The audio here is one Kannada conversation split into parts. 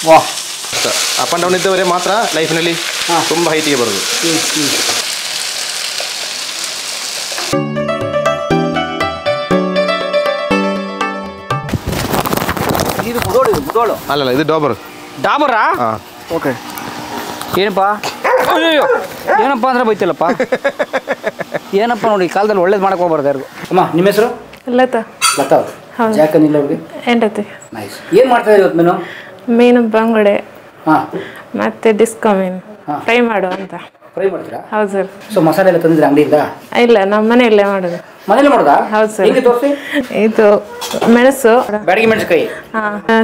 ವಾಹ್, ಅಪ್ ಆ್ಯಂಡ್ ಡೌನ್ ಇದ್ದವರೇ ಮಾತ್ರ ಲೈಫ್ನಲ್ಲಿ ತುಂಬ ಹೈಟಿಗೆ ಬರೋದು. ಇದು ಮುದೋಳು ಅಲ್ಲಲ್ಲ, ಇದು ಡಾಬರ್. ಡಾಬರಾ? ಹಾಂ. ಓಕೆ. ಏನಪ್ಪ ಅಯ್ಯೋ ಏನಪ್ಪ ಅಂದ್ರೆ ಬೈತಿಲ್ಲಪ್ಪ. ಏನಪ್ಪ ನೋಡಿ, ಈ ಕಾಲದಲ್ಲಿ ಒಳ್ಳೇದು ಮಾಡಕ್ಕೆ ಹೋಗ್ಬಾರ್ದು ಯಾರಿಗೂ. ಅಮ್ಮ, ನಿಮ್ಮ ಹೆಸರು? ಲತಾ. ಲತಾ ಅವರು. ಜಾಕನಿಲ್ಲ ಅವ್ರಿಗೆ. ಎಂಟತಿ. ನೈಸ್. ಏನು ಮಾಡ್ತಾ ಇದ್ದೀವಿ ಇವತ್ತು ಮೀನು? ಮೀನು ಬಂಗುಡೆ ಹಾಂ ಮತ್ತೆ ಡಿಸ್ಕೋ ಮೀನು ಫ್ರೈ ಮಾಡುವ ಅಂತ. ಫ್ರೈ ಮಾಡ್ತೀರಾ? ಹೌದು ಸರ್. ಸೊ ಮಸಾಲೆ ಎಲ್ಲ ತಂದಿದ್ರೆ ಅಂಗಡಿಯಿಂದ? ಇಲ್ಲ, ನಮ್ಮ ಮನೆಯಲ್ಲೇ ಮಾಡೋದು. ಮನೇಲಿ ಮಾಡೋದಾ? ಹೌದು ಸರ್. ಹೇಗೆ ತೋರಿಸಿ. ಇದು ಮೆಣಸು, ಬ್ಯಾಡಗಿ ಮೆಣಸಿನಕಾಯಿ,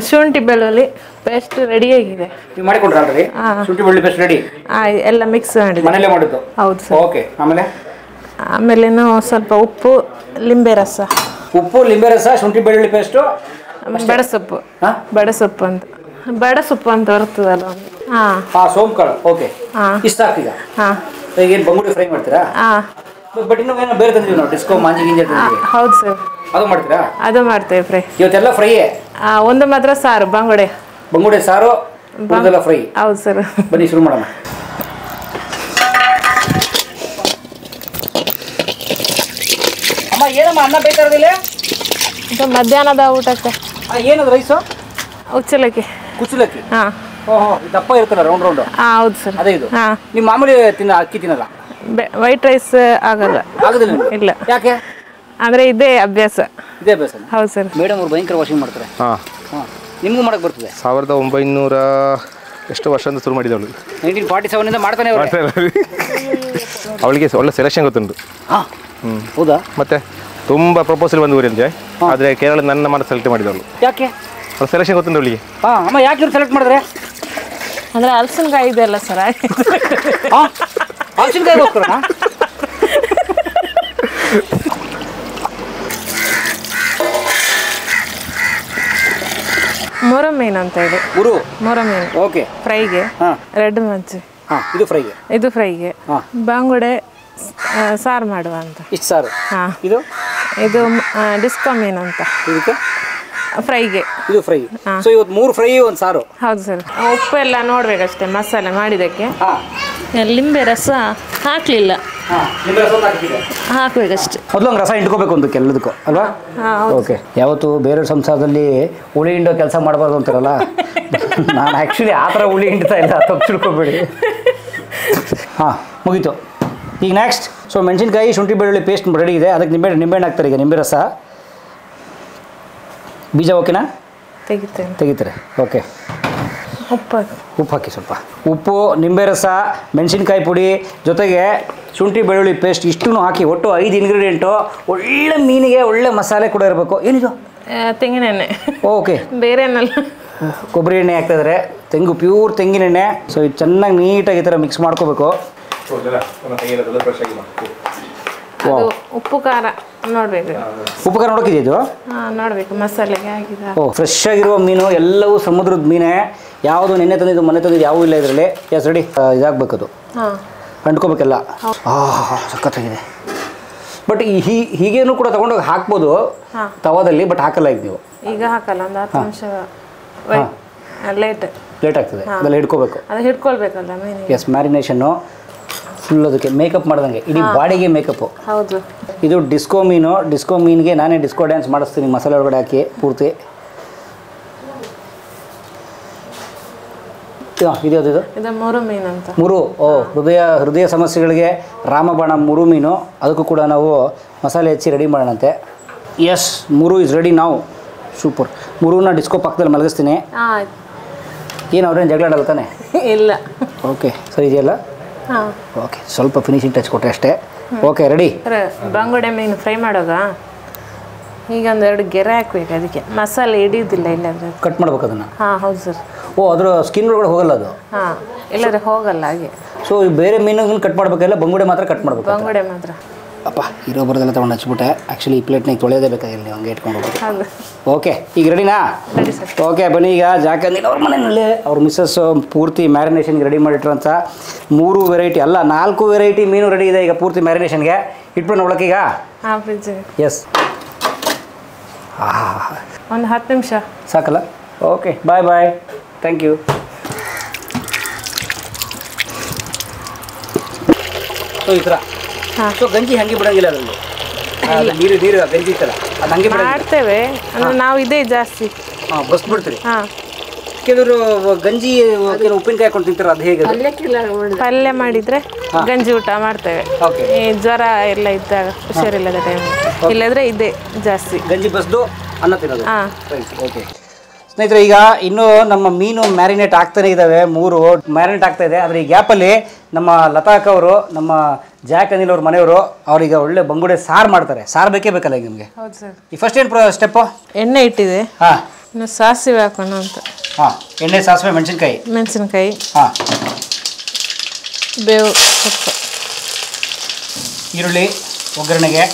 ಶುಂಠಿ ಬೆಳ್ಳುಳ್ಳಿ ಪೇಸ್ಟ್ ರೆಡಿ ಆಗಿದೆ. ನೀವು ಮಾಡಿಕೊಂಡ್ರೆ ಆಲ್ರೆಡಿ? ಶುಂಠಿ ಬೆಳ್ಳುಳ್ಳಿ ಪೇಸ್ಟ್ ರೆಡಿ? ಎಲ್ಲ ಮಿಕ್ಸ್ ಮಾಡಿದೆ. ಮನೇಲೇ ಮಾಡಿದ್ದು? ಹೌದು ಸರ್. ಓಕೆ. ಆಮೇಲೆ ಆಮೇಲೇನು ಸ್ವಲ್ಪ ಉಪ್ಪು, ಲಿಂಬೆ ರಸ. ಉಪ್ಪು, ಲಿಂಬೆ ರಸ, ಶುಂಠಿ ಬೆಳ್ಳುಳ್ಳಿ ಪೇಸ್ಟು, ಬಡಸೊಪ್ಪು. ಬಡಸೊಪ್ಪು ಅಂತ ಬರ್ತದಲ್ಲ ಒಂದು. ಸೋಂಕಾಳು. ಓಕೆ. ಇಷ್ಟ ಆಗ್ತೀಗ? ಏನು ಬಂಗುಡಿ ಫ್ರೈ ಮಾಡ್ತೀರಾ? ಬಟ್ ಇನ್ನೂ ಏನೋ ಬೇರೆ ತಂದಿದ್ದೀವಿ ನಾವು, ಡಿಸ್ಕೋ ಮಾಂಜಿ ಗಿಂಜಿ ತಂದಿದ್ದೀವಿ. ಹೌದು ಸರ್. ಅದು ಮಾಡ್ತೀರಾ? ಅದು ಮಾಡ್ತೇವೆ ಫ್ರೈ. ಇವತ್ತೆಲ್ಲ ಫ್ರೈಯೇ? ಒಂದು ಮಾತ್ರ ಸಾರು, ಬಂಗುಡೆ ಸಾರು, ಉಳಿದೆಲ್ಲ ಫ್ರೈ. ಹೌದು ಸರ್. ಬನ್ನಿ ಶುರು ಮಾಡೋಣ. ಅಮ್ಮ, ಏನಮ್ಮ ಅನ್ನ ಬೇಕಾ ಇರೋದಿಲ್ಲ? ಇದು ಮಧ್ಯಾಹ್ನದ ಊಟಕ್ಕೆ. ಏನದು ರೈಸು? ಉಚ್ಚಲಕ್ಕಿ. ಕುಚ್ಚಲಕ್ಕಿ? ಹಾಂ. ಓಹೋ, ದಪ್ಪ ಇರ್ತಲ್ಲ, ರೌಂಡ್ ರೌಂಡು? ಹೌದು ಸರ್. ಅದೇ ಇದು? ಹಾಂ. ನಿಮ್ಮ ಮಾಮೂಲಿ ಅಕ್ಕಿ ತಿನ್ನಲ್ಲ? ವೈಟ್ ರೈಸ್ ಆಗಲ್ಲ. ಆಗೋದಿಲ್ಲ? ಇಲ್ಲ. ಯಾಕೆ? ಅಂದರೆ ಇದೇ ಅಭ್ಯಾಸ. ಇದೇ ಅಭ್ಯಾಸ? ಹೌದು ಸರ್. ಮೇಡಮ್ ಅವ್ರು ಭಯಂಕರ ವಾಷಿಂಗ್ ಮಾಡ್ತಾರೆ. ಹಾಂ. ನಿಮಗೂ ಮಾಡಕ್ಕೆ ಬರ್ತದೆ? 1900 ಎಷ್ಟು ವರ್ಷದಿಂದ ಶುರು ಮಾಡಿದವಳು. 1947 ಮಾಡ್ತಾನೆ ಅವರು. ಅವಳಿಗೆ ಒಳ್ಳೆ ಸೆಲೆಕ್ಷನ್ ಗೊತ್ತುಂಟು. ಹಾಂ. ಹೌದಾ? ಮತ್ತೆ ತುಂಬ ಪ್ರಪೋಸಲ್ ಬಂದು ಊರಿಂದ, ಆದರೆ ಕೇರಳ ನನ್ನ ಮನ ಸೆಲೆಕ್ಟ್ ಮಾಡಿದವಳು. ಯಾಕೆ? ಅವಳು ಸೆಲೆಕ್ಷನ್ ಗೊತ್ತುಂಟು ಅವಳಿಗೆ. ಅಮ್ಮ, ಯಾಕೆ ಇವ್ರು ಸೆಲೆಕ್ಟ್ ಮಾಡಿದ್ರೆ? ಅಂದರೆ ಹಲಸಿನಕಾಯಿ ಇದೆ ಅಲ್ಲ ಸರ್. ಹಲಸಿನಕಾಯಿಗೋಸ್ಕರ? ಮೊರ ಮೀನು ಅಂತ ಇದೆ. ಮೊರ ಮೀನು. ಓಕೆ. ಫ್ರೈಗೆ. ರೆಡ್ ಮಂಚಿ. ಇದು ಫ್ರೈಗೆ. ಇದು ಫ್ರೈಗೆ. ಬಂಗುಡೆ ಸಾರು ಮಾಡುವ ಅಂತ. ಇಷ್ಟು ಸಾರು? ಹಾಂ. ಇದು ಡಿಸ್ಕೋ ಮೀನು ಅಂತ. ಇದಕ್ಕೆ ಫ್ರೈಗೆ. ಇದು ಫ್ರೈ. ಸೊ ಇವತ್ತು 3 ಫ್ರೈ, 1 ಸಾರು. ಹೌದು ಸರ್. ಉಪ್ಪು ಎಲ್ಲ ನೋಡ್ಬೇಕಷ್ಟೇ ಮಸಾಲೆ ಮಾಡಿದ್ದಕ್ಕೆ. ಲಿಂಬೆ ರಸ ಹಾಕಲಿಲ್ಲ, ಹಾಕ್ಬೇಕಷ್ಟೆ. ಮೊದಲು ಒಂದು ರಸ ಇಟ್ಕೋಬೇಕು ಒಂದು ಎಲ್ಲದಕ್ಕೂ ಅಲ್ವಾ? ಓಕೆ. ಯಾವತ್ತು ಬೇರೆ ಸಂಸಾರದಲ್ಲಿ ಹುಳಿ ಹಿಂಡೋ ಕೆಲಸ ಮಾಡಬಾರ್ದು ಅಂತಾರಲ್ಲ, ನಾನು ಆ್ಯಕ್ಚುಲಿ ಆ ಥರ ಹುಳಿ ಹಿಂಡ್ತಾ ಇಲ್ಲ, ತಪ್ಪು ತಿಳ್ಕೊಬೇಡಿ. ಹಾಂ, ಮುಗೀತು. ಈಗ ನೆಕ್ಸ್ಟ್ ಸೊ ಮೆಣಸಿನ್ಕಾಯಿ, ಶುಂಠಿ ಬೆಳ್ಳುಳ್ಳಿ ಪೇಸ್ಟ್ ರೆಡಿ ಇದೆ. ಅದಕ್ಕೆ ನಿಂಬೆಹಣ್ಣು ಹಾಕ್ತಾರೆ. ಈಗ ನಿಂಬೆ ರಸ, ಬೀಜ ಓಕೆನಾ? ತೆಗಿತಾರೆ. ಓಕೆ. ಉಪ್ಪು ಹಾಕಿ ಸ್ವಲ್ಪ. ಉಪ್ಪು, ನಿಂಬೆ ರಸ, ಮೆಣಸಿನ್ಕಾಯಿ ಪುಡಿ ಜೊತೆಗೆ ಶುಂಠಿ ಬೆಳ್ಳುಳ್ಳಿ ಪೇಸ್ಟ್ ಇಷ್ಟೂ ಹಾಕಿ ಒಟ್ಟು 5 ಇಂಗ್ರೀಡಿಯೆಂಟು. ಒಳ್ಳೆ ಮೀನಿಗೆ ಒಳ್ಳೆ ಮಸಾಲೆ ಕೂಡ ಇರಬೇಕು. ಏನಿದು? ತೆಂಗಿನ ಎಣ್ಣೆ. ಓಕೆ. ಬೇರೆ ಎಣ್ಣೆಲ್ಲ, ಕೊಬ್ಬರಿ ಎಣ್ಣೆ ಹಾಕ್ತಾಯಿದ್ದಾರೆ. ಪ್ಯೂರ್ ತೆಂಗಿನ ಎಣ್ಣೆ. ಸೊ ಇದು ಚೆನ್ನಾಗಿ ನೀಟಾಗಿ ಈ ಥರ ಮಿಕ್ಸ್ ಮಾಡ್ಕೋಬೇಕು. ಉಪ್ಪು ಖಾರ ನೋಡಬೇಕು. ಉಪ್ಪು ಖಾರ ನೋಡೋಕ್ಕಿದೆ ಇದು? ನೋಡಬೇಕು ಮಸಾಲೆಗೆ ಆಗಿದೆ. ಫ್ರೆಶ್ ಆಗಿರುವ ಮೀನು, ಎಲ್ಲವೂ ಸಮುದ್ರದ ಮೀನೇ. ಯಾವುದು ನೆನ್ನೆ ತಂದಿದ್ದು ಮೊನ್ನೆ ತಂದಿದ್ದು ಯಾವೂ ಇಲ್ಲ ಇದರಲ್ಲಿ. Yes ready. ಇದಾಗಬೇಕು, ಅದು ಅಂಟ್ಕೋಬೇಕೆಲ್ಲ. ಸಖತ್ತಾಗಿದೆ. ಬಟ್ ಹೀಗೇನು ಕೂಡ ತೊಗೊಂಡೋಗಿ ಹಾಕ್ಬೋದು ತವಾದಲ್ಲಿ, ಬಟ್ ಹಾಕಲ್ಲ ಈಗ ನೀವು. ಈಗ ಹಾಕಲ್ಲ, ಒಂದು 10 ನಿಮಿಷ ಲೇಟ್ ಆಗ್ತದೆ. ಅದೆಲ್ಲ ಹಿಡ್ಕೋಬೇಕು. ಅದು ಹಿಡ್ಕೊಳ್ಬೇಕಲ್ಲ ಮೀನು. ಎಸ್, ಮ್ಯಾರಿನೇಷನ್ನು ಫುಲ್ ಅದಕ್ಕೆ ಮೇಕಪ್ ಮಾಡ್ದಂಗೆ, ಇಡೀ ಬಾಡಿಗೆ ಮೇಕಪ್ಪು. ಹೌದು. ಇದು ಡಿಸ್ಕೋ ಮೀನು. ಡಿಸ್ಕೋ ಮೀನಿಗೆ ನಾನೇ ಡಿಸ್ಕೋ ಡ್ಯಾನ್ಸ್ ಮಾಡಿಸ್ತೀನಿ ಮಸಾಲೆ ಒಳಗಡೆ ಹಾಕಿ ಪೂರ್ತಿ. ಇದು ಮೊರು ಮೀನು ಅಂತ. ಹೃದಯ ಸಮಸ್ಯೆಗಳಿಗೆ ರಾಮಬಾಣ ಮುರು ಮೀನು. ಅದಕ್ಕೂ ಕೂಡ ನಾವು ಮಸಾಲೆ ಹೆಚ್ಚಿ ರೆಡಿ ಮಾಡೋಣಂತೆ. ಎಸ್, ಮುರು ಇಸ್ ರೆಡಿ ನಾವು. ಸೂಪರ್. ಮುರುನ ಡಿಸ್ಕೋ ಪಕ್ಕದಲ್ಲಿ ಮಲಗಿಸ್ತೀನಿ. ಏನು ಅವ್ರೇನು ಜಗಳ ಆಡಲ್ಲ ತಾನೆ? ಇಲ್ಲ. ಓಕೆ, ಸರಿ ಇದೆಯಲ್ಲ? ಓಕೆ, ಸ್ವಲ್ಪ ಫಿನಿಶಿಂಗ್ ಟಚ್ ಕೊಟ್ಟರೆ ಅಷ್ಟೇ. Okay, ready. ಬಂಗುಡೆ ಮೀನು ಫ್ರೈ ಮಾಡುವಾಗ ಈಗ 1-2 ಗೆರೆ ಹಾಕ್ಬೇಕು. ಅದಕ್ಕೆ ಮಸಾಲೆ ಹಿಡಿಯೋದಿಲ್ಲ ಇಲ್ಲಾಂದ್ರೆ. ಕಟ್ ಮಾಡ್ಬೇಕು ಅದನ್ನು? ಹೌದು ಸರ್. ಅದರ ಸ್ಕಿನ್ ಒಳಗಡೆ ಹೋಗಲ್ಲ ಅದು? ಇಲ್ಲಾಂದ್ರೆ ಹೋಗಲ್ಲ ಹಾಗೆ. ಸೊ ಬೇರೆ ಮೀನು ಕಟ್ ಮಾಡಬೇಕಲ್ಲ, ಬಂಗುಡೆ ಮಾತ್ರ ಕಟ್ ಮಾಡಬೇಕು? ಬಂಗುಡೆ ಮಾತ್ರ. ಅಪ್ಪ, ಇರೋ ಬರೋದೆಲ್ಲ ತೊಗೊಂಡು ಹಚ್ಬಿಟ್ಟೆ. ಆ್ಯಕ್ಚುಲಿ ಈ ಪ್ಲೇಟ್ನಾಗ ತೊಳೆಯೋದೇ ಬೇಕಾಗಿಲ್ಲ, ನೀವು ಹಂಗೆ ಇಟ್ಕೊಂಡು ಹೋಗ್ಬೇಕು. ಓಕೆ, ಈಗ ರೆಡಿನಾ? Ready sir. ಓಕೆ, ಬನ್ನಿ. ಈಗ ಜಾಕಂದಿಲ್ಲ ಅವ್ರ ಮನೆಯಲ್ಲಿ ಅವ್ರ ಮಿಸ್ಸಸ್ ಪೂರ್ತಿ ಮ್ಯಾರಿನೇಷನ್ಗೆ ರೆಡಿ ಮಾಡಿಟ್ರಂತ 3 ವೆರೈಟಿ ಅಲ್ಲ 4 ವೆರೈಟಿ ಮೀನು ರೆಡಿ ಇದೆ ಈಗ ಪೂರ್ತಿ ಮ್ಯಾರಿನೇಷನ್ಗೆ. ಇಟ್ಬಿಟ್ಟು ನೋಡಕ್ಕೆ ಈಗ? ಎಸ್. ಒಂದು 10 ನಿಮಿಷ ಸಾಕಲ್ಲ? Okay, bye bye. Thank you. So ಈ ಥರ ಸೊ ಗಂಜಿ ಹಂಗೆ ಬಿಡೋಂಗಿಲ್ಲ ಅದರಲ್ಲಿ ನೀರು ನೀರು ಗಂಜಿ ಇತ್ತಲ್ಲ ಅದು ಹಂಗೆ ಮಾಡ್ತೇವೆ ಅಂದರೆ ನಾವು ಇದೇ ಜಾಸ್ತಿ. ಹಾಂ ಬಸ್ಬಿಡ್ತೀರಿ. ಹಾಂ, ಕೆಲವರು ಗಂಜಿ ಕೆಲವು ಉಪ್ಪಿನಕಾಯಿ ಹಾಕೊಂಡು ತಿಂತಾರೆ, ಅದು ಹೇಗೆ? ಪಲ್ಯ ಮಾಡಿದರೆ ಗಂಜಿ ಊಟ ಮಾಡ್ತೇವೆ. ಓಕೆ. ಈ ಜ್ವರ ಎಲ್ಲ ಇದ್ದಾಗ ಹುಷಾರಿಲ್ಲದ ಟೈಮ್, ಇಲ್ಲದ್ರೆ ಇದೇ ಜಾಸ್ತಿ ಗಂಜಿ ಬಸ್ದು ಅನ್ನ ತಿನ್ನೋದು. ಹಾಂ. ಓಕೆ ಸ್ನೇಹಿತರೆ, ಈಗ ಇನ್ನೂ ನಮ್ಮ ಮೀನು ಮ್ಯಾರಿನೇಟ್ ಆಗ್ತಾನೆ ಇದ್ದಾವೆ, 3 ಮ್ಯಾರಿನೇಟ್ ಆಗ್ತಾ ಇದೆ. ಆದರೆ ಈ ಗ್ಯಾಪಲ್ಲಿ ನಮ್ಮ ಲತಾಕ್ ಅವರು, ನಮ್ಮ ಜಾಕ್ ಅನಿಲ್ ಅವ್ರ ಮನೆಯವರು, ಅವ್ರೀಗ ಒಳ್ಳೆ ಬಂಗುಡೆ ಸಾರು ಮಾಡ್ತಾರೆ. ಸಾರು ಬೇಕೇ ಬೇಕಲ್ಲ ಈಗ ನಿಮಗೆ? ಹೌದು ಸರ್. ಈ ಫಸ್ಟ್ ಏನು ಸ್ಟೆಪ್ಪು? ಎಣ್ಣೆ ಇಟ್ಟಿದೆ. ಹಾಂ. ಇನ್ನು ಸಾಸಿವೆ ಹಾಕೋಣ ಅಂತ. ಹಾಂ, ಎಣ್ಣೆ, ಸಾಸಿವೆ, ಮೆಣಸಿನ್ಕಾಯಿ. ಹಾಂ. ಬೇವು ಸೊಪ್ಪು, ಈರುಳ್ಳಿ ಒಗ್ಗರಣೆಗೆ,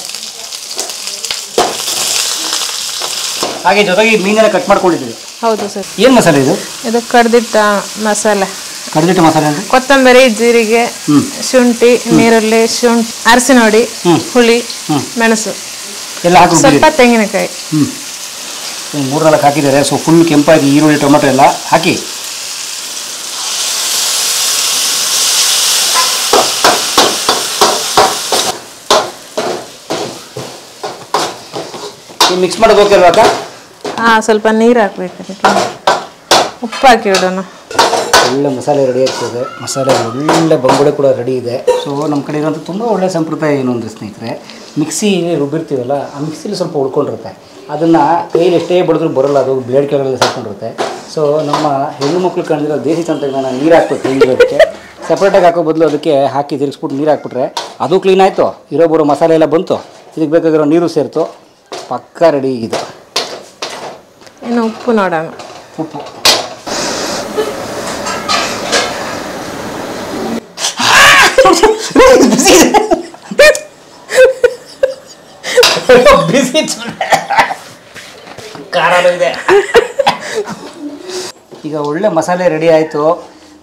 ಹಾಗೆ ಜೊತೆಗೆ ಮೀನೆಲ್ಲ ಕಟ್ ಮಾಡ್ಕೊಂಡಿದ್ದೀವಿ. ಹೌದು ಸರ್. ಏನು ಮಸಾಲೆ ಇದು? ಇದು ಕಡ್ದಿಟ್ಟ ಮಸಾಲೆ. ಕಡ್ದಿಟ್ಟ ಮಸಾಲೆ ಅಂದರೆ ಕೊತ್ತಂಬರಿ, ಜೀರಿಗೆ, ಶುಂಠಿ, ನೀರುಳ್ಳಿ, ಅರಸಿನ ಹುಡಿ, ಹುಳಿ, ಮೆಣಸು, ಎಲ್ಲ ಹಾಕಿ ಸ್ವಲ್ಪ ತೆಂಗಿನಕಾಯಿ. 3-4 ಹಾಕಿದ್ದಾರೆ. ಸೊ ಫುಲ್ ಕೆಂಪಾಗಿ ಈರುಳ್ಳಿ, ಟೊಮೆಟೊ ಎಲ್ಲ ಹಾಕಿ ಮಿಕ್ಸ್ ಮಾಡೋದು. ಓಕೆ ಅಲ್ವಾ? ಹಾಂ, ಸ್ವಲ್ಪ ನೀರು ಹಾಕ್ಬೇಕು, ಉಪ್ಪು ಹಾಕಿ ಇಡೋಣ. ಒಳ್ಳೆ ಮಸಾಲೆ ರೆಡಿ ಆಗ್ತದೆ. ಮಸಾಲೆ ಒಳ್ಳೆ ಬಂಗುಡೆ ಕೂಡ ರೆಡಿ ಇದೆ. ಸೊ ನಮ್ಮ ಕಡೆ ಇರೋಂಥ ತುಂಬ ಒಳ್ಳೆಯ ಸಂಪ್ರದಾಯ ಏನು ಅಂದರೆ ಸ್ನೇಹಿತರೆ, ಮಿಕ್ಸಿ ರುಬ್ಬಿರ್ತೀವಲ್ಲ, ಆ ಮಿಕ್ಸಿಲಿ ಸ್ವಲ್ಪ ಉಳ್ಕೊಂಡಿರುತ್ತೆ. ಅದನ್ನು ಕೈಯಲ್ಲಿ ಎಷ್ಟೇ ಬಡಿದ್ರೂ ಬರೋಲ್ಲ, ಅದು ಬ್ಲೇಡ್ ಕೆಳಗಡೆ ಸೇರ್ಕೊಂಡಿರುತ್ತೆ. ಸೊ ನಮ್ಮ ಹೆಣ್ಣು ಮಕ್ಳು ಕಂಡಿರೋ ದೇಸಿ ತಂತ್ರಜ್ಞಾನ, ನಾನು ನೀರು ಹಾಕ್ಬೇಕು ಹಿಂಗೆ ಸಪ್ರೇಟಾಗಿ ಹಾಕೋ ಬದಲು ಅದಕ್ಕೆ ಹಾಕಿ ತಿರುಗಿಸ್ಬಿಟ್ಟು ನೀರು ಹಾಕ್ಬಿಟ್ರೆ ಅದು ಕ್ಲೀನ್ ಆಯಿತು, ಇರೋ ಬರೋ ಮಸಾಲೆ ಎಲ್ಲ ಬಂತು, ಇದಕ್ಕೆ ಬೇಕಾಗಿರೋ ನೀರು ಸೇರಿತು, ಪಕ್ಕಾ ರೆಡಿ ಇದು. ಇನ್ನು ಉಪ್ಪು ನೋಡೋಣ. ಉಪ್ಪು ಬಿಸಿ ಖಾರನೂ ಇದೆ. ಈಗ ಒಳ್ಳೆ ಮಸಾಲೆ ರೆಡಿ ಆಯಿತು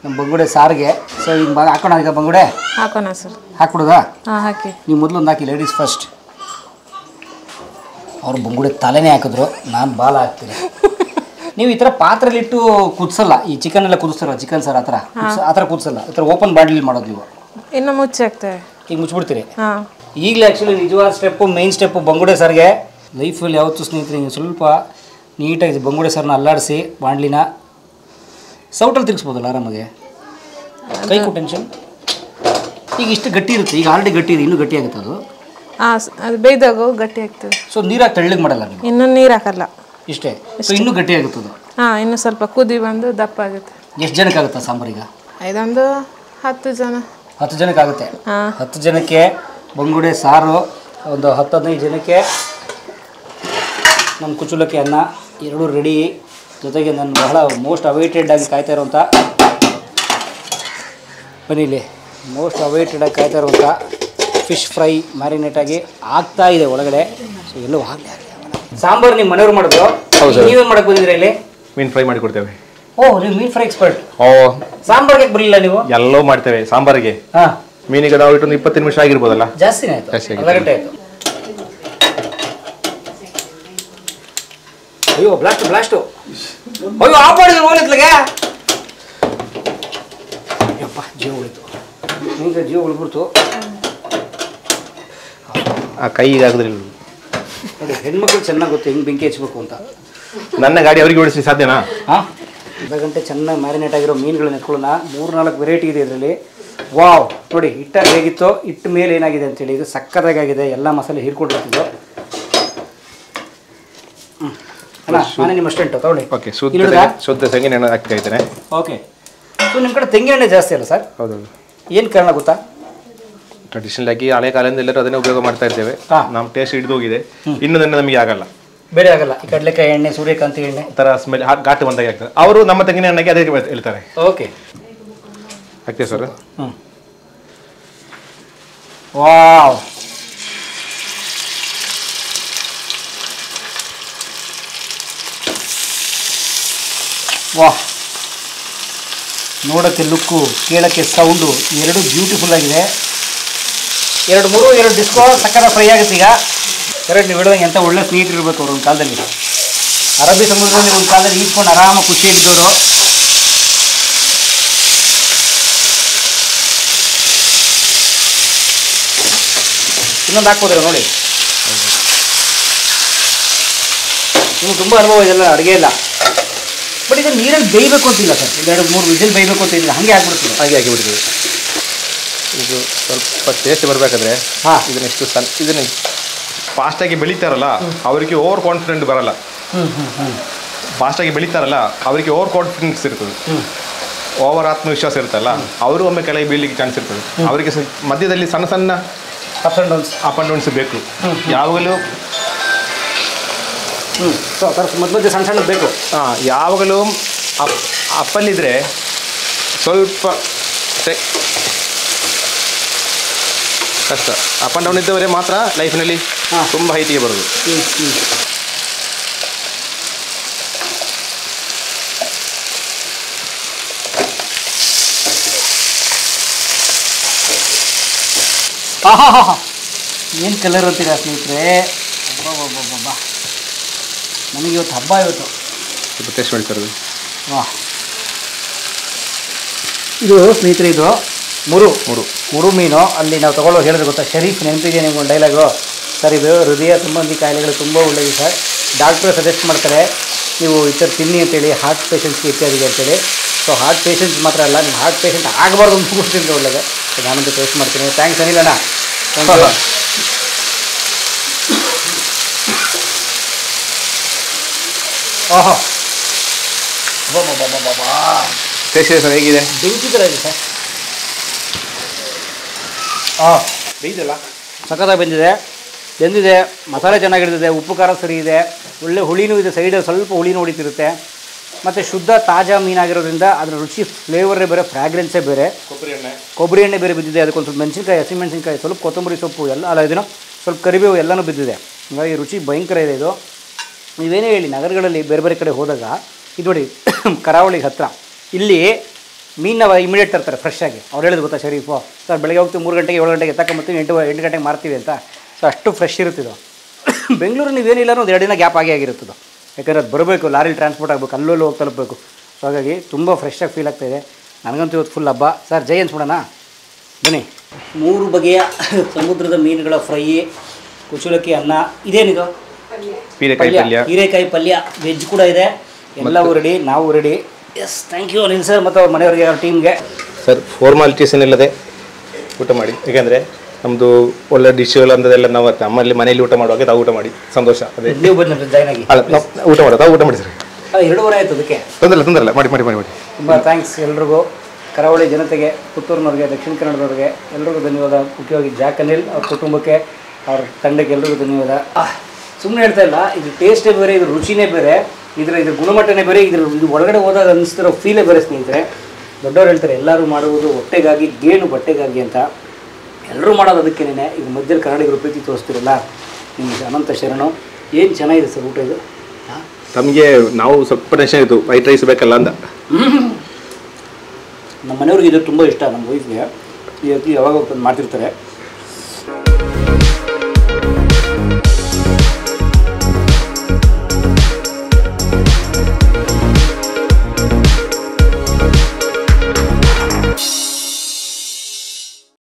ನಮ್ಮ ಬಂಗುಡೆ ಸಾರಿಗೆ. ಸೊ ಈಗ ಹಾಕೋಣ. ಈಗ ಬಂಗುಡೆ ಹಾಕೋಣ ಸರ್. ಹಾಕ್ಬಿಡೋದಾ? ಹಾಂ, ಹಾಕಿ. ನೀವು ಮೊದಲೊಂದು ಹಾಕಿ, ಲೇಡೀಸ್ ಫಸ್ಟ್. ಅವ್ರು ಬಂಗುಡೆ ತಲೆನೇ ಹಾಕಿದ್ರು, ನಾನು ಬಾಲ ಹಾಕ್ತೀನಿ. ನೀವು ಈ ಥರ ಪಾತ್ರೆಲಿಟ್ಟು ಕುದಿಸಲ್ಲ, ಈ ಚಿಕನ್ ಎಲ್ಲ ಕುದಿಸ್ತಾರಲ್ಲ, ಚಿಕನ್ ಸಾರು ಆ ಥರ ಕುದಿಸಲ್ಲ, ಈ ಥರ ಓಪನ್ ಬಾಂಡ್ಲಿ ಮಾಡೋದು ನೀವು. ಇನ್ನು ಮುಚ್ಚಿ ಹಾಕ್ತೇವೆ. ಈಗ ಮುಚ್ಚಿಬಿಡ್ತೀರಿ? ಹಾಂ. ಈಗಲೇ ಆ್ಯಕ್ಚುಲಿ ನಿಜವಾದ ಸ್ಟೆಪ್ಪು, ಮೇನ್ ಸ್ಟೆಪ್ಪು ಬಂಗುಡೆ ಸಾರಿಗೆ. ಲೈಫಲ್ಲಿ ಯಾವತ್ತೂ ಸ್ನೇಹಿತರೆ ನೀವು ಸ್ವಲ್ಪ ನೀಟಾಗಿ ಬಂಗುಡೆ ಸಾರನ್ನ ಅಲ್ಲಾಡಿಸಿ ಬಾಂಡ್ಲಿನ ಸೌಟಲ್ಲಿ ತಿರ್ಗಿಸ್ಬೋದಲ್ಲ ಆರಾಮಾಗೆ, ಕೈ ಕೊಟ್ಟು ಟೆನ್ಷನ್. ಈಗ ಇಷ್ಟು ಗಟ್ಟಿ ಇರುತ್ತೆ, ಈಗ ಆಲ್ರೆಡಿ ಗಟ್ಟಿ ಇದೆ, ಇನ್ನೂ ಗಟ್ಟಿ ಆಗುತ್ತೆ ಅದು. ಹಾಂ, ಅದು ಬೇಯ್ದಾಗ ಗಟ್ಟಿ ಆಗ್ತದೆ. ಸೊ ನೀರಾಗಿ ತೆಳ್ಳಗೆ ಮಾಡಲ್ಲ ನೀವು? ಇನ್ನೂ ನೀರು ಹಾಕಲ್ಲ, ಇಷ್ಟೇ. ಸೊ ಇನ್ನೂ ಗಟ್ಟಿ ಆಗುತ್ತೆ ಅದು. ಹಾಂ, ಇನ್ನು ಸ್ವಲ್ಪ ಕುದಿ ಬಂದು ದಪ್ಪ ಆಗುತ್ತೆ. ಎಷ್ಟು ಜನಕ್ಕೆ ಆಗುತ್ತೆ ಸಾಂಬಾರೀಗ? ಇದೊಂದು 10 ಜನ. 10 ಜನಕ್ಕೆ ಆಗುತ್ತೆ. ಹಾಂ. 10 ಜನಕ್ಕೆ ಬಂಗುಡೆ ಸಾರು, ಒಂದು 10-15 ಜನಕ್ಕೆ ನಮ್ಮ ಕುಚುಲಕ್ಕೆ ಅನ್ನ, ಎರಡೂ ರೆಡಿ. ಜೊತೆಗೆ ನಾನು ಬಹಳ ಮೋಸ್ಟ್ ಅವೈಟೆಡ್ ಆಗಿ ಕಾಯ್ತಾ ಇರೋಂಥ, ಬನ್ನಿಲಿ, ಮೋಸ್ಟ್ ಅವೈಟೆಡ್ ಆಗಿ ಕಾಯ್ತಾ ಇರುವಂಥ ಫಿಶ್ ಫ್ರೈ ಮ್ಯಾರಿನೇಟ್ ಆಗಿ ಆಗ್ತಾ ಇದೆ ಒಳಗಡೆ. ಸೊ ಎಲ್ಲೋ ಆಗಲಿ ಸಾಂಬಾರು ನಿಮ್ಮ ಮನೆಯವ್ರು ಮಾಡಿದ್ರು, ನೀವೇನು ಮಾಡಕ್ಕೆ ಬಂದಿದ್ದೀರಾ ಇಲ್ಲಿ? ಮೀನು ಫ್ರೈ ಮಾಡಿ ಕೊಡ್ತೇವೆ. ಓಹ್, ನೀವು ಮೀನು ಫ್ರೈ ಎಕ್ಸ್ಪರ್ಟ್. ಓ, ಸಾಂಬಾರ್ಗೆ ಬರಲಿಲ್ಲ ನೀವು? ಎಲ್ಲೋ ಮಾಡ್ತೇವೆ ಸಾಂಬಾರಿಗೆ. ಹಾಂ, ಮೀನಿಗೆ ನಾವು ಇಟ್ಟೊಂದು 20 ನಿಮಿಷ ಆಗಿರ್ಬೋದಲ್ಲ? ಜಾಸ್ತಿನೇ ಆಯಿತು, ಅರ್ಧ ಗಂಟೆ ಆಯಿತು. ಅಯ್ಯೋ ಬ್ಲಾಸ್ಟು ಅಯ್ಯೋ ಆಫ್ ಮಾಡಿದ್ರೆ ಹೋಗ್ಲಿತ್ಲಾಗೆ. ಯಪ್ಪ, ಜೀವ ಉಳಿತು, ನಿಮಗೆ ಜೀವ ಉಳಿಬಿಡ್ತು. ಆ ಕೈಗೆ ಆಗೋದ್ರಿಲ್ಲ ನೋಡಿ, ಹೆಣ್ಮಕ್ಳು ಚೆನ್ನಾಗಿ ಗೊತ್ತು ಹೆಂಗೆ ಬೆಂಕಿ ಹಚ್ಬೇಕು ಅಂತ. ನನ್ನ ಗಾಡಿ ಅವರಿಗೆ ಓಡಿಸಿ ಸಾಧ್ಯನಾ? ಹಾಂ, ಅರ್ಧ ಗಂಟೆ ಚೆನ್ನಾಗಿ ಮ್ಯಾರಿನೇಟ್ ಆಗಿರೋ ಮೀನುಗಳನ್ನ ಎತ್ಕೊಳ್ಳೋಣ. 3-4 ವೆರೈಟಿ ಇದೆ ಇದರಲ್ಲಿ. ವಾವ್, ನೋಡಿ ಹಿಟ್ಟಾಗಿ ಹೇಗಿತ್ತು, ಹಿಟ್ಟು ಮೇಲೆ ಏನಾಗಿದೆ ಅಂತೇಳಿ. ಇದು ಸಕ್ಕತ್ತಾಗಿದೆ, ಎಲ್ಲ ಮಸಾಲೆ ಹೀರ್ಕೊಂಡಿರ್ತಿದ್ದು. ಅಲ್ಲ, ನಾನೇ ನಿಮ್ಮ ಅಸ್ಟೆಂಟು ತಗೊಳ್ಳಿ. ಓಕೆ, ಶುದ್ಧ ತೆಂಗಿನ ಎಣ್ಣೆ ಹಾಕ್ತಾ ಇದ್ದೇನೆ. ಓಕೆ. ಸೊ ನಿಮ್ಮ ಕಡೆ ತೆಂಗಿನ ಎಣ್ಣೆ ಜಾಸ್ತಿ ಅಲ್ಲ ಸರ್? ಹೌದು. ಏನು ಕಾರಣ ಗೊತ್ತಾ? ಟ್ರೆಡಿಷನಲ್ ಆಗಿ ಹಳೆ ಕಾಲದಿಂದ ಎಲ್ಲರೂ ಅದನ್ನೇ ಉಪಯೋಗ ಮಾಡ್ತಾ ಇದ್ದೇವೆ. ನಮ್ಮ ಟೇಸ್ಟ್ ಹಿಡಿದು ಹೋಗಿದೆ, ಇನ್ನೊಂದು ನಮಗೆ ಆಗಲ್ಲ, ಬೇರೆ ಆಗಲ್ಲ. ಈ ಕಡಲೆಕಾಯಿ ಎಣ್ಣೆ, ಸೂರ್ಯಕಾಂತಿ ಎಣ್ಣೆ ಥರ ಸ್ಮೆಲ್ ಘಾಟು ಬಂದಾಗೆ ಆಗ್ತದೆ. ಅವರು ನಮ್ಮ ತೆಂಗಿನ ಎಣ್ಣೆಗೆ ಅದೇ ಹೇಳ್ತಾರೆ. ಓಕೆ, ಹಾಕ್ತೀವಿ ಸರ್. ಹ್ಞೂ, ವಾವ್, ವಾಹ್, ನೋಡೋಕ್ಕೆ ಲುಕ್ಕು, ಕೇಳೋಕ್ಕೆ ಸೌಂಡು, ಎರಡು ಬ್ಯೂಟಿಫುಲ್ ಆಗಿದೆ. 2 ಡಿಸ್ಕೋ ಸಕ್ಕರೆ ಫ್ರೈ ಆಗುತ್ತೆ. ಈಗ ಕರೆಕ್ಟ್ ನೀವು ಹೇಳೋದಂಗೆ ಎಂಥ ಒಳ್ಳೆ ಸ್ನೇಹಿತರು ಇರಬೇಕು ಅವರು ಒಂದು ಕಾಲದಲ್ಲಿ. ಅರಬ್ಬಿ ಸಮುದ್ರದಲ್ಲಿ ಒಂದು ಕಾಲದಲ್ಲಿ ಈಸ್ಕೊಂಡು ಆರಾಮಾಗಿ ಖುಷಿಯಾಗಿದ್ದವರು ಇನ್ನೊಂದು ಹಾಕ್ಬೋದಿಲ್ಲ ನೋಡಿ. ನಿಮ್ಗೆ ತುಂಬ ಅನುಭವ ಇದೆಲ್ಲ ಅಡುಗೆ ಇಲ್ಲ. ಬಟ್ ಇದನ್ನು ನೀರಲ್ಲಿ ಬೇಯಬೇಕು ಅಂತಿಲ್ಲ ಸರ್, 2-3 ವಿಸಿಲ್ ಬೇಯಬೇಕು ಅಂತ ಇಲ್ಲ, ಹಾಗೆ ಹಾಕ್ಬಿಡ್ತೀವಿ. ಹಾಗೆ ಹಾಕಿಬಿಡ್ತೀವಿ. ಇದು ಸ್ವಲ್ಪ ಟೇಸ್ಟ್ ಬರಬೇಕಾದ್ರೆ ಇದನ್ನೆಷ್ಟು ಇದನ್ನ ಫಾಸ್ಟಾಗಿ ಬೆಳೀತಾರಲ್ಲ ಅವರಿಗೆ ಓವರ್ ಕಾನ್ಫಿಡೆಂಟ್ ಬರಲ್ಲ. ಫಾಸ್ಟಾಗಿ ಬೆಳೀತಾರಲ್ಲ ಅವರಿಗೆ ಓವರ್ ಕಾನ್ಫಿಡೆನ್ಸ್ ಇರ್ತದೆ, ಓವರ್ ಆತ್ಮವಿಶ್ವಾಸ ಇರುತ್ತಲ್ಲ, ಅವರು ಒಮ್ಮೆ ಕೆಳಗೆ ಬೀಳಲಿಕ್ಕೆ ಚಾನ್ಸ್ ಇರ್ತದೆ. ಅವರಿಗೆ ಮಧ್ಯದಲ್ಲಿ ಸಣ್ಣ ಸಣ್ಣ ಅಪ್ ಆ್ಯಂಡ್ ಡೌನ್ಸ್ ಬೇಕು ಯಾವಾಗಲೂ. ಮಧ್ಯೆ ಸಣ್ಣ ಸಣ್ಣ ಬೇಕು. ಯಾವಾಗಲೂ ಅಪ್ಪಲ್ಲಿದ್ದರೆ ಸ್ವಲ್ಪ ಕಷ್ಟ. ಅಪ್ ಆ್ಯಂಡ್ ಡೌನ್ ಇದ್ದವರೇ ಮಾತ್ರ ಲೈಫ್ನಲ್ಲಿ ತುಂಬ ಹೈಟಿಗೆ ಬರೋದು. ಏನು ಕಲರ್ ಅಂತೀರಾ ಸ್ನೇಹಿತರೆ, ನನಗೆ ಇವತ್ತು ಹಬ್ಬ. ಇವತ್ತು ಸ್ವಲ್ಪ ಟೇಸ್ಟ್ ಮಾಡ್ತಾರೆ. ಇದು ಸ್ನೇಹಿತರೆ, ಇದು ಮುರು ಮೀನು. ಅಲ್ಲಿ ನಾವು ತೊಗೊಳ್ಳೋ ಹೇಳಿದ್ರೆ ಗೊತ್ತಾ, ಶರೀಫ್ ನೆನಪಿದೆ ನಿಮ್ಗೊಂದು ಡೈಲಾಗು ಸರ್, ಇದು ಹೃದಯ ಸಂಬಂಧಿ ಕಾಯಿಲೆಗಳು ತುಂಬ ಒಳ್ಳೆಯದು ಸರ್. ಡಾಕ್ಟ್ರು ಸಜೆಸ್ಟ್ ಮಾಡ್ತಾರೆ ನೀವು ಈ ಥರ ತಿನ್ನಿ ಅಂತೇಳಿ, ಹಾರ್ಟ್ ಪೇಷಂಟ್ಸ್ಗೆ ಇತ್ಯಾದಿಗೆ ಅಂತೇಳಿ. ಸೊ ಹಾರ್ಟ್ ಪೇಷಂಟ್ಸ್ ಮಾತ್ರ ಅಲ್ಲ, ನಿಮ್ಮ ಹಾರ್ಟ್ ಪೇಷಂಟ್ ಆಗಬಾರ್ದು ಅಂತ ಕೂಡ್ತಿದ್ರೆ ಒಳ್ಳೆಯದು. ನಾನಂತೂ ಟೇಸ್ಟ್ ಮಾಡ್ತೀನಿ. ಥ್ಯಾಂಕ್ಸ್ ಅನಿಲಣ್ಣ. ಓಹೋ ಟೇಸ್ಟ್ ಇದೆ ಸರ್, ಹೇಗಿದೆ? ಬೆಂಕಿ ಥರ ಇದೆ ಸರ್. ಬೇಯ್ದಲ್ಲ, ಸಖತ್ತಾಗಿ ಬೆಂದಿದೆ. ಮಸಾಲೆ ಚೆನ್ನಾಗಿರ್ತದೆ, ಉಪ್ಪು ಖಾರ ಸರಿ ಇದೆ, ಒಳ್ಳೆ ಹುಳಿನೂ ಇದೆ, ಸೈಡಲ್ಲಿ ಸ್ವಲ್ಪ ಹುಳಿನೂ ಹೊಡಿತಿರುತ್ತೆ. ಮತ್ತು ಶುದ್ಧ ತಾಜಾ ಮೀನಾಗಿರೋದ್ರಿಂದ ಅದರ ರುಚಿ ಫ್ಲೇವರೇ ಬೇರೆ, ಫ್ರಾಗ್ರೆನ್ಸೇ ಬೇರೆ. ಕೊಬ್ಬರಿ ಎಣ್ಣೆ ಬೇರೆ ಬಿದ್ದಿದೆ, ಅದಕ್ಕೊಂದು ಸ್ವಲ್ಪ ಮೆಣಸಿನ್ಕಾಯಿ, ಹಸಿಮೆಣಸಿನ್ಕಾಯಿ, ಸ್ವಲ್ಪ ಕೊತ್ತಂಬರಿ ಸೊಪ್ಪು ಎಲ್ಲ ಅಲ್ಲ, ಇದನ್ನು ಸ್ವಲ್ಪ ಕರಿಬೇವು ಎಲ್ಲನೂ ಬಿದ್ದಿದೆ. ಹಾಗಾಗಿ ರುಚಿ ಭಯಂಕರ ಇದೆ ಇದು. ನೀವೇನೇ ಹೇಳಿ, ನಗರಗಳಲ್ಲಿ ಬೇರೆ ಬೇರೆ ಕಡೆ ಹೋದಾಗ ಇದು ನೋಡಿ, ಕರಾವಳಿಗೆ ಹತ್ತಿರ ಇಲ್ಲಿ ಮೀನನ್ನ ಇಮಿಡಿಯೇಟ್ ತರ್ತಾರೆ ಫ್ರೆಶ್ ಆಗಿ. ಅವ್ರು ಹೇಳಿದ್ರು ಗೊತ್ತಾ ಶರೀಫು ಸರ್, ಬೆಳಗ್ಗೆ ಹೋಗ್ತೀವಿ 3 ಗಂಟೆಗೆ 7 ಗಂಟೆಗೆ ತಗೊಂಬರ್ತೀವಿ, 8 ಗಂಟೆಗೆ ಮಾರ್ತೀವಿ ಅಂತ. ಸೊ ಅಷ್ಟು ಫ್ರೆಶ್ ಇರುತ್ತಿದ್ದು. ಬೆಂಗಳೂರು ನೀವೇನಿಲ್ಲ ಒಂದು 2 ದಿನ ಗ್ಯಾಪ್ ಆಗಿರುತ್ತದು, ಯಾಕಂದರೆ ಅದು ಬರಬೇಕು, ಲಾರಿಲಿ ಟ್ರಾನ್ಸ್ಪೋರ್ಟ್ ಆಗಬೇಕು, ಅಲ್ಲೋಲ್ಲಿ ಹೋಗಿ ತಲುಪಬೇಕು. ಸೊ ಹಾಗಾಗಿ ತುಂಬ ಫ್ರೆಶ್ಶಾಗಿ ಫೀಲ್ ಆಗ್ತಾಯಿದೆ. ನನಗಂತೂ ಇವತ್ತು ಫುಲ್ ಹಬ್ಬ. ಸರ್ ಜೈ ಅನ್ಸ್ಬಿಡೋಣ ಬನ್ನಿ. 3 ಬಗೆಯ ಸಮುದ್ರದ ಮೀನುಗಳ ಫ್ರೈ, ಕುಚಲಕ್ಕಿ ಅನ್ನ, ಇದೇನಿದು ಹೀರೆಕಾಯಿ ಪಲ್ಯ, ವೆಜ್ ಕೂಡ ಇದೆ. ಎಲ್ಲವೂ ರೆಡಿ, ನಾವು ready. Yes, thank you Anil sir ಮತ್ತು ಅವ್ರ ಮನೆಯವರಿಗೆ, ಅವ್ರ ಟೀಮ್ಗೆ. ಸರ್ ಫಾರ್ಮಾಲಿಟೀಸ್ ಏನಿಲ್ಲದೆ ಊಟ ಮಾಡಿ, ಏಕೆಂದರೆ ನಮ್ಮದು ಒಳ್ಳೆ ಡಿಶ್ಗಳು ಅಂದದೆಲ್ಲ ನಾವು ನಮ್ಮಲ್ಲಿ ಮನೆಯಲ್ಲಿ ಊಟ ಮಾಡುವಾಗ ತಾವು ಊಟ ಮಾಡಿ ಸಂತೋಷ. ಅದೇ ನೀವು ಬಂದು ಜಾಯ್ನ್ ಆಗಿ ಅಲ್ಲ, ಊಟ ಮಾಡೋದು, ತಾವು ಊಟ ಮಾಡಿ ಸರ್. 2 ವಾರ ಆಯಿತು ಅದಕ್ಕೆ. ತೊಂದರೆ ಮಾಡಿ ಮಾಡಿ ಮಾಡಿ ಮಾಡಿ. ತುಂಬ ಥ್ಯಾಂಕ್ಸ್ ಎಲ್ರಿಗೂ, ಕರಾವಳಿ ಜನತೆಗೆ, ಪುತ್ತೂರಿನವ್ರಿಗೆ, ದಕ್ಷಿಣ ಕನ್ನಡದವ್ರಿಗೆ ಎಲ್ರಿಗೂ ಧನ್ಯವಾದ. ಮುಖ್ಯವಾಗಿ ಜಾಕ್ ಅನಿಲ್ ಅವ್ರ ಕುಟುಂಬಕ್ಕೆ, ಅವ್ರ ತಂಡಕ್ಕೆ ಎಲ್ರಿಗೂ ಧನ್ಯವಾದ. ಸುಮ್ಮನೆ ಹೇಳ್ತಾ ಇಲ್ಲ, ಇದು ಟೇಸ್ಟೇ ಬೇರೆ, ಇದು ರುಚಿನೇ ಬೇರೆ, ಇದು ಗುಣಮಟ್ಟನೇ ಬೇರೆ, ಇದು ಒಳಗಡೆ ಹೋದಾಗ ಅನ್ನಿಸ್ತಿರೋ ಫೀಲೇ ಬೇರೆ ಸ್ನೇಹಿತರೆ. ದೊಡ್ಡವ್ರು ಹೇಳ್ತಾರೆ ಎಲ್ಲರೂ ಮಾಡುವುದು ಹೊಟ್ಟೆಗಾಗಿ, ಗೇಣು ಬಟ್ಟೆಗಾಗಿ ಅಂತ. ಎಲ್ಲರೂ ಮಾಡೋದು ಅದಕ್ಕೇನೆ. ಈಗ ಮಧ್ಯದಲ್ಲಿ ಕನ್ನಡಿಗರು ಪ್ರೀತಿ ತೋರಿಸ್ತಿರಲ್ಲ, ನಿಮಗೆ ಅನಂತ ಶರಣು. ಏನು ಚೆನ್ನಾಗಿದೆ ಸರ್ ಊಟ ಇದು. ನಮಗೆ ನಾವು ಸ್ವಲ್ಪ ಟೆನ್ಷನ್ ಇತ್ತು, ವೈಟ್ ರೈಸ್ ಬೇಕಲ್ಲ ಅಂತ. ನಮ್ಮ ಮನೆಯವ್ರಿಗೆ ಇದು ತುಂಬ ಇಷ್ಟ, ನಮ್ಮ ವೈಫ್ಗೆ. ಈ ಯಾವಾಗ ಮಾಡ್ತಿರ್ತಾರೆ.